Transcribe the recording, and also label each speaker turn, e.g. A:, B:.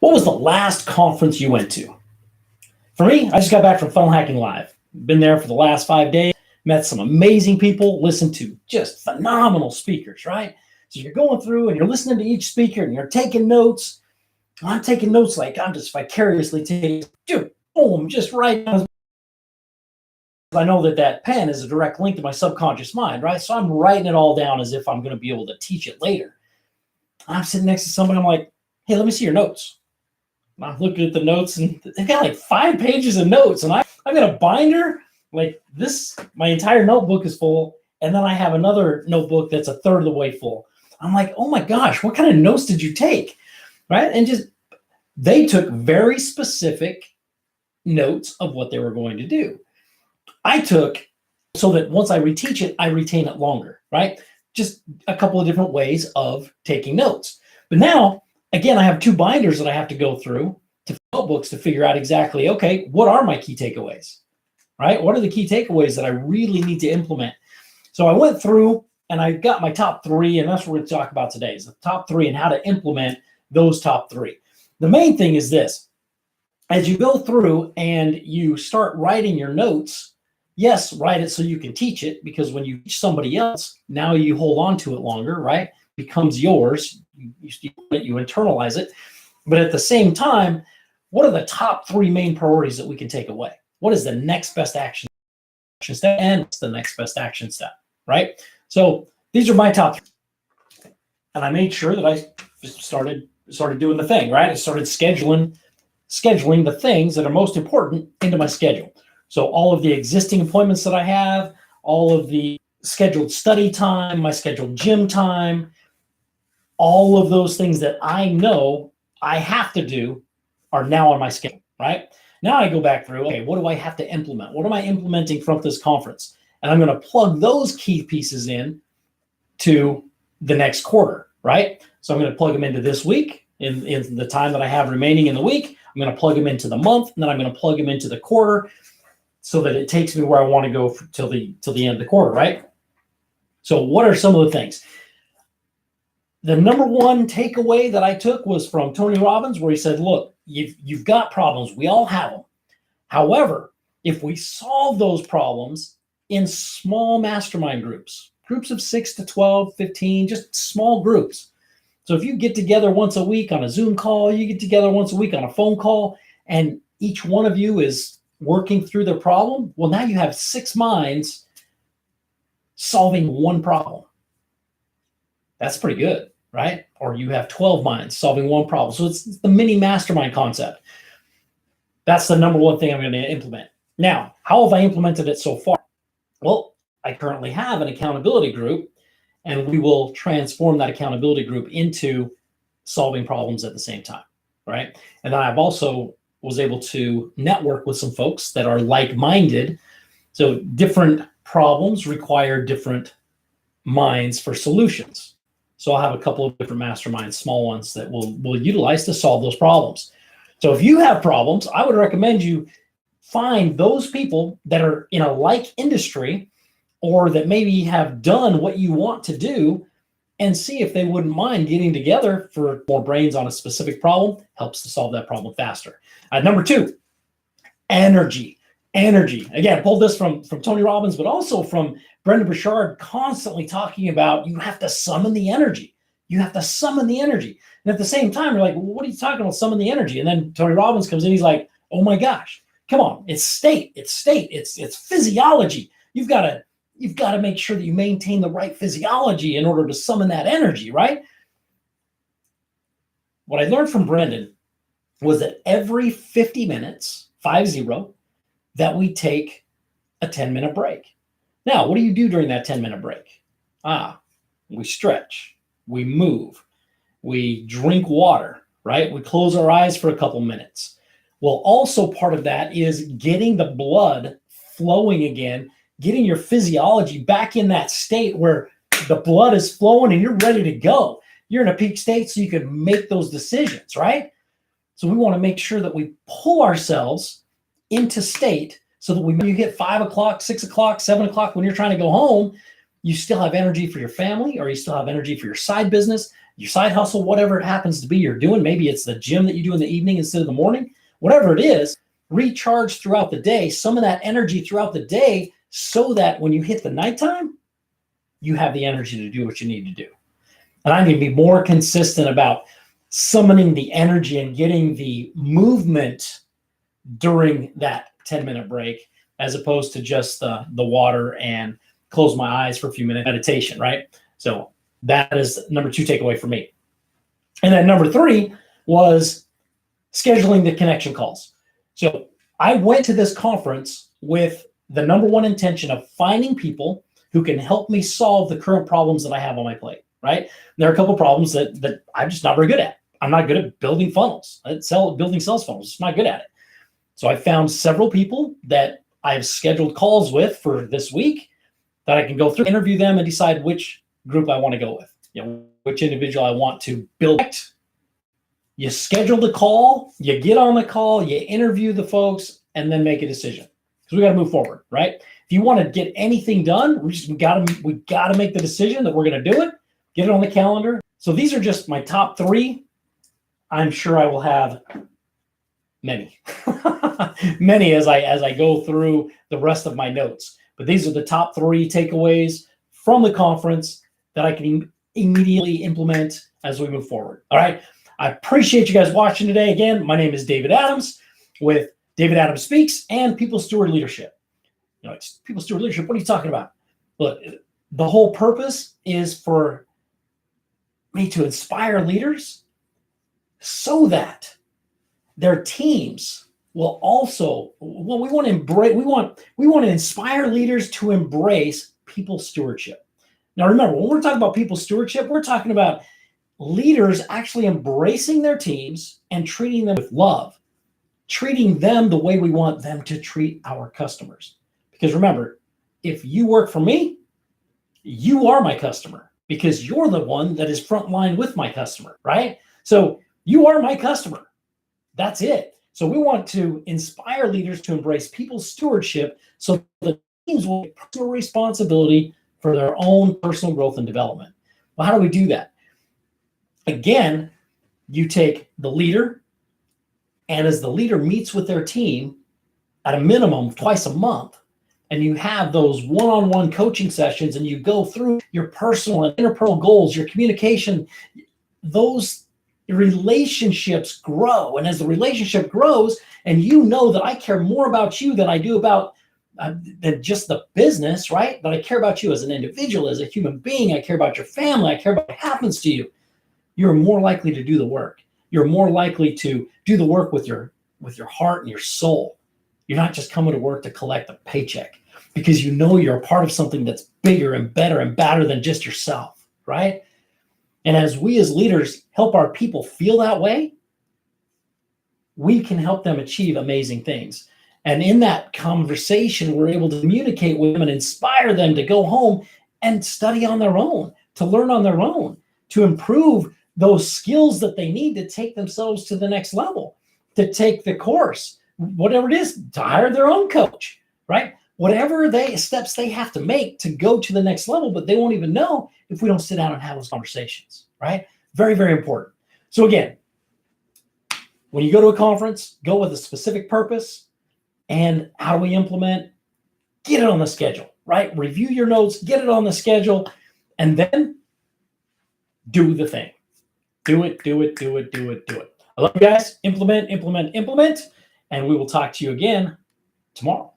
A: What was the last conference you went to? For me, I just got back from Funnel Hacking Live. Been there for the last 5 days, met some amazing people, listened to just phenomenal speakers, right? So you're going through and you're listening to each speaker and you're taking notes. I'm taking notes like I'm just vicariously taking, dude, boom, just right now. I know that pen is a direct link to my subconscious mind, right? So I'm writing it all down as if I'm going to be able to teach it later. I'm sitting next to somebody, I'm like, hey, let me see your notes. I'm looking at the notes and they've got like 5 pages of notes, and I've got a binder like this. My entire notebook is full, and then I have another notebook that's a third of the way full. I'm like, oh my gosh, what kind of notes did you take? Right? And just they took very specific notes of what they were going to do. I took so that once I reteach it, I retain it longer, right? Just a couple of different ways of taking notes. But now, again, I have 2 binders that I have to go through to notebooks to figure out exactly, okay, what are my key takeaways, right? What are the key takeaways that I really need to implement? So I went through and I got my top 3, and that's what we're going to talk about today, is the top 3 and how to implement those top 3. The main thing is this. As you go through and you start writing your notes, yes, write it so you can teach it, because when you teach somebody else, now you hold on to it longer, right? It becomes yours. You internalize it. But at the same time, what are the top 3 main priorities that we can take away? What is the next best action step, and what's the next best action step, right? So these are my top 3. And I made sure that I started doing the thing, right? I started scheduling the things that are most important into my schedule. So all of the existing appointments that I have, all of the scheduled study time, my scheduled gym time, all of those things that I know I have to do are now on my schedule, right? Now I go back through, okay, what do I have to implement? What am I implementing from this conference? And I'm going to plug those key pieces in to the next quarter, right? So I'm going to plug them into this week in the time that I have remaining in the week. I'm going to plug them into the month, and then I'm going to plug them into the quarter so that it takes me where I want to go till the end of the quarter, right? So what are some of the things? The number 1 takeaway that I took was from Tony Robbins, where he said, look, you've got problems. We all have them. However, if we solve those problems in small mastermind groups of 6 to 12, 15, just small groups. So if you get together once a week on a Zoom call, you get together once a week on a phone call, and each one of you is working through their problem, well, now you have 6 minds solving one problem. That's pretty good, right? Or you have 12 minds solving one problem. So it's the mini mastermind concept. That's the number 1 thing I'm going to implement. Now, how have I implemented it so far? Well, I currently have an accountability group, and we will transform that accountability group into solving problems at the same time, right? And then I've also was able to network with some folks that are like-minded. So different problems require different minds for solutions. So I'll have a couple of different masterminds, small ones, that we'll utilize to solve those problems. So if you have problems, I would recommend you find those people that are in a like industry, or that maybe have done what you want to do, and see if they wouldn't mind getting together for more brains on a specific problem. Helps to solve that problem faster. Number 2, energy. Again, I pulled this from Tony Robbins, but also from Brendon Burchard, constantly talking about you have to summon the energy. You have to summon the energy. And at the same time, you're like, well, what are you talking about, summon the energy? And then Tony Robbins comes in, he's like, oh my gosh, come on, it's state, it's physiology. You've got to make sure that you maintain the right physiology in order to summon that energy, right? What I learned from Brendon was that every 50 minutes, 50, that we take a 10-minute break. Now, what do you do during that 10-minute break? We stretch, we move, we drink water, right? We close our eyes for a couple minutes. Well, also part of that is getting the blood flowing again, getting your physiology back in that state where the blood is flowing and you're ready to go. You're in a peak state so you can make those decisions, right? So we want to make sure that we pull ourselves into state so that when you hit 5 o'clock, 6 o'clock, 7 o'clock, when you're trying to go home, you still have energy for your family, or you still have energy for your side business. your side hustle, whatever it happens to be you're doing. Maybe it's the gym that you do in the evening instead of the morning. Whatever it is, recharge throughout the day, some of that energy throughout the day, so that when you hit the nighttime, you have the energy to do what you need to do. And I need to be more consistent about summoning the energy and getting the movement during that 10-minute break, as opposed to just the water and close my eyes for a few minutes meditation, right? So that is number 2 takeaway for me. And then number 3 was scheduling the connection calls. So I went to this conference with the number 1 intention of finding people who can help me solve the current problems that I have on my plate, right? And there are a couple of problems that I'm just not very good at. I'm not good at building funnels, building sales funnels. Just not good at it. So I found several people that I've scheduled calls with for this week that I can go through, interview them, and decide which group I want to go with, which individual I want to build. You schedule the call, you get on the call, you interview the folks, and then make a decision, because we got to move forward, right? If you want to get anything done, we got to make the decision that we're going to do it, get it on the calendar. So these are just my top 3. I'm sure I will have many, many as I go through the rest of my notes. But these are the top 3 takeaways from the conference that I can immediately implement as we move forward. All right. I appreciate you guys watching today. Again, my name is David Adams with David Adams Speaks and People Steward Leadership. It's People Steward Leadership. What are you talking about? Look, the whole purpose is for me to inspire leaders so that their teams will also, we want to inspire leaders to embrace people stewardship. Now, remember, when we're talking about people stewardship, we're talking about leaders actually embracing their teams and treating them with love, treating them the way we want them to treat our customers. Because remember, if you work for me, you are my customer, because you're the one that is frontline with my customer, right? So you are my customer. That's it. So we want to inspire leaders to embrace people's stewardship so the teams will take personal responsibility for their own personal growth and development. Well, how do we do that? Again, you take the leader, and as the leader meets with their team at a minimum twice a month, and you have those one-on-one coaching sessions, and you go through your personal and interpersonal goals, your communication, those relationships grow. And as the relationship grows, and you know that I care more about you than I do about than just the business, right? That I care about you as an individual, as a human being. I care about your family. I care about what happens to you. You're more likely to do the work. You're more likely to do the work with your heart and your soul. You're not just coming to work to collect a paycheck, because you know you're a part of something that's bigger and better and badder than just yourself, right? And as we as leaders help our people feel that way, we can help them achieve amazing things. And in that conversation, we're able to communicate with them and inspire them to go home and study on their own, to learn on their own, to improve those skills that they need to take themselves to the next level, to take the course, whatever it is, to hire their own coach, right? Whatever steps they have to make to go to the next level, but they won't even know if we don't sit down and have those conversations, right? Very, very important. So again, when you go to a conference, go with a specific purpose. And how do we implement? Get it on the schedule, right? Review your notes, get it on the schedule, and then do the thing. Do it. I love you guys. Implement. And we will talk to you again tomorrow.